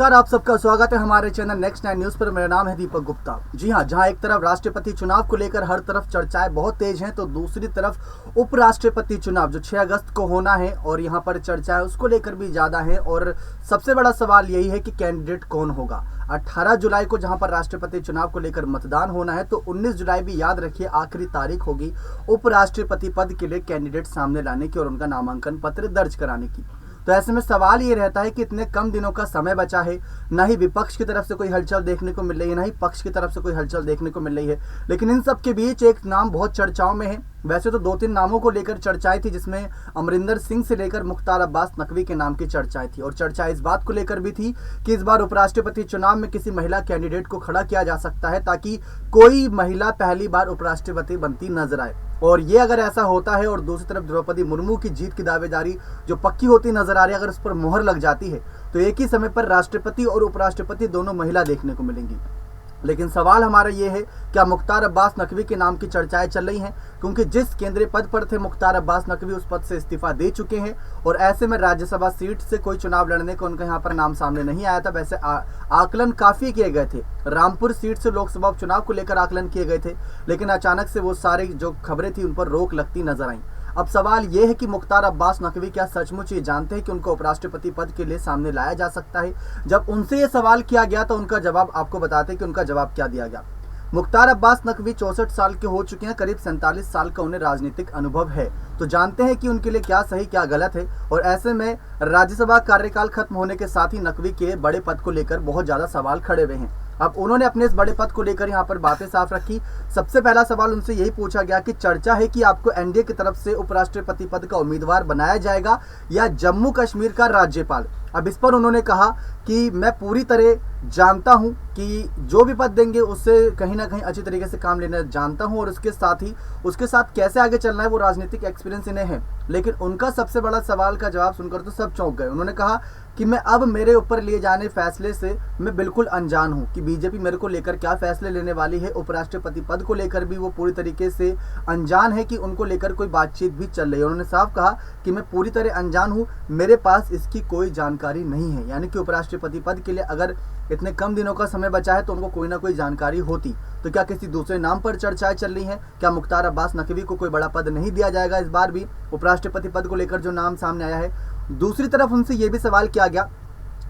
नमस्कार, आप सबका स्वागत है हमारे चैनल नेक्स्ट 9 न्यूज पर। मेरा नाम है दीपक गुप्ता। जी हां, जहां एक तरफ राष्ट्रपति चुनाव को लेकर हर तरफ चर्चाएं बहुत तेज हैं, तो दूसरी तरफ उपराष्ट्रपति चुनाव जो 6 अगस्त को होना है और यहां पर चर्चाएं उसको लेकर भी ज्यादा हैं। और सबसे बड़ा सवाल यही है कि कैंडिडेट कौन होगा। 18 जुलाई को जहां पर राष्ट्रपति चुनाव को लेकर मतदान होना है, तो 19 जुलाई भी याद रखिए आखिरी तारीख होगी उपराष्ट्रपति पद के लिए कैंडिडेट सामने लाने की और उनका नामांकन पत्र दर्ज कराने की। तो ऐसे में सवाल ये रहता है कि इतने कम दिनों का समय बचा है, ना ही विपक्ष की तरफ से कोई हलचल देखने को मिल रही है, ना ही पक्ष की तरफ से कोई हलचल देखने को मिल रही है। लेकिन इन सब के बीच एक नाम बहुत चर्चाओं में है। वैसे तो 2-3 नामों को लेकर चर्चाएं थी, जिसमें अमरिंदर सिंह से लेकर मुख्तार अब्बास नकवी के नाम की चर्चाएं थी। और चर्चा इस बात को लेकर भी थी कि इस बार उपराष्ट्रपति चुनाव में किसी महिला कैंडिडेट को खड़ा किया जा सकता है, ताकि कोई महिला पहली बार उपराष्ट्रपति बनती नजर आए। और ये अगर ऐसा होता है और दूसरी तरफ द्रौपदी मुर्मू की जीत की दावेदारी जो पक्की होती नजर आ रही है, अगर उस पर मोहर लग जाती है, तो एक ही समय पर राष्ट्रपति और उपराष्ट्रपति दोनों महिला देखने को मिलेंगी। लेकिन सवाल हमारा ये है, क्या मुख्तार अब्बास नकवी के नाम की चर्चाएं चल रही हैं? क्योंकि जिस केंद्रीय पद पर थे मुख्तार अब्बास नकवी उस पद से इस्तीफा दे चुके हैं और ऐसे में राज्यसभा सीट से कोई चुनाव लड़ने को उनका यहाँ पर नाम सामने नहीं आया था। वैसे आकलन काफी किए गए थे, रामपुर सीट से लोकसभा उपचुनाव को लेकर आकलन किए गए थे, लेकिन अचानक से वो सारी जो खबरें थी उन पर रोक लगती नजर आई। अब सवाल यह है कि मुख्तार अब्बास नकवी क्या सचमुच ये जानते हैं कि उनको उपराष्ट्रपति पद के लिए सामने लाया जा सकता है? जब उनसे ये सवाल किया गया तो उनका जवाब आपको बताते हैं कि उनका जवाब क्या दिया गया। मुख्तार अब्बास नकवी 64 साल के हो चुके हैं, करीब 47 साल का उन्हें राजनीतिक अनुभव है, तो जानते हैं कि उनके लिए क्या सही क्या गलत है। और ऐसे में राज्यसभा कार्यकाल खत्म होने के साथ ही नकवी के बड़े पद को लेकर बहुत ज्यादा सवाल खड़े हुए हैं। अब उन्होंने अपने इस बड़े पद को लेकर यहाँ पर बातें साफ रखी। सबसे पहला सवाल उनसे यही पूछा गया कि चर्चा है कि आपको एनडीए की तरफ से उपराष्ट्रपति पद का उम्मीदवार बनाया जाएगा या जम्मू कश्मीर का राज्यपाल। अब इस पर उन्होंने कहा कि मैं पूरी तरह जानता हूं कि जो भी पद देंगे उससे कहीं ना कहीं अच्छी तरीके से काम लेना जानता हूं और उसके साथ कैसे आगे चलना है वो राजनीतिक एक्सपीरियंस इन्हें है। लेकिन उनका सबसे बड़ा सवाल का जवाब सुनकर तो सब चौंक गए। उन्होंने कहा कि मैं अब मेरे ऊपर लिए जाने फैसले से मैं बिल्कुल अनजान हूं कि बीजेपी मेरे को लेकर क्या फैसले लेने वाली है। उपराष्ट्रपति पद को लेकर भी वो पूरी तरीके से अनजान है कि उनको लेकर कोई बातचीत भी चल रही है। उन्होंने साफ कहा कि मैं पूरी तरह अनजान हूं, मेरे पास इसकी कोई जानकारी नहीं है। यानी कि उपराष्ट्रपति पद के लिए अगर इतने कम दिनों का समय बचा है तो उनको कोई ना कोई जानकारी होती। तो क्या किसी दूसरे नाम पर चर्चाएं चल रही हैं? क्या मुख्तार अब्बास नकवी को कोई बड़ा पद नहीं दिया जाएगा इस बार भी उपराष्ट्रपति पद को लेकर जो नाम सामने आया है? दूसरी तरफ उनसे यह भी सवाल किया गया,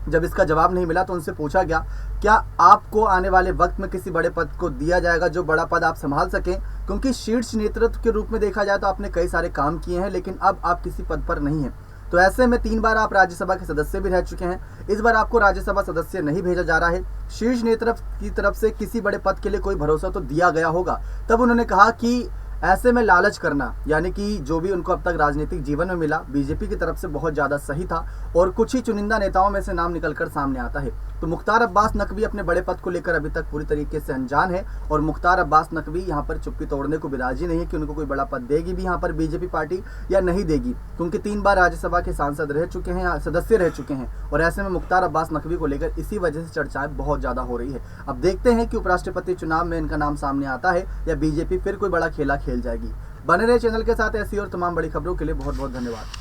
जब इसका जवाब नहीं मिला तो उनसे पूछा गया, क्या आपको आने वाले वक्त में किसी बड़े पद को दिया जाएगा जो बड़ा पद आप संभाल सकें? क्योंकि शीर्ष नेतृत्व के रूप में देखा जाए तो आपने कई सारे काम किए हैं, लेकिन अब आप किसी पद पर नहीं हैं। तो ऐसे में 3 बार आप राज्यसभा के सदस्य भी रह चुके हैं, इस बार आपको राज्यसभा सदस्य नहीं भेजा जा रहा है। शीर्ष नेतृत्व की तरफ से किसी बड़े पद के लिए कोई भरोसा तो दिया गया होगा। तब उन्होंने कहा कि ऐसे में लालच करना, यानी कि जो भी उनको अब तक राजनीतिक जीवन में मिला बीजेपी की तरफ से बहुत ज्यादा सही था और कुछ ही चुनिंदा नेताओं में से नाम निकलकर सामने आता है। तो मुख्तार अब्बास नकवी अपने बड़े पद को लेकर अभी तक पूरी तरीके से अनजान है और मुख्तार अब्बास नकवी यहाँ पर चुप्पी तोड़ने को भी राजी नहीं है कि उनको कोई बड़ा पद देगी भी यहाँ पर बीजेपी पार्टी या नहीं देगी, क्योंकि 3 बार राज्यसभा के सांसद रह चुके हैं, सदस्य रह चुके हैं। और ऐसे में मुख्तार अब्बास नकवी को लेकर इसी वजह से चर्चाएं बहुत ज्यादा हो रही है। अब देखते हैं कि उपराष्ट्रपति चुनाव में इनका नाम सामने आता है या बीजेपी फिर कोई बड़ा खेला खेल जाएगी। बने रहे चैनल के साथ, ऐसी और तमाम बड़ी खबरों के लिए बहुत बहुत धन्यवाद।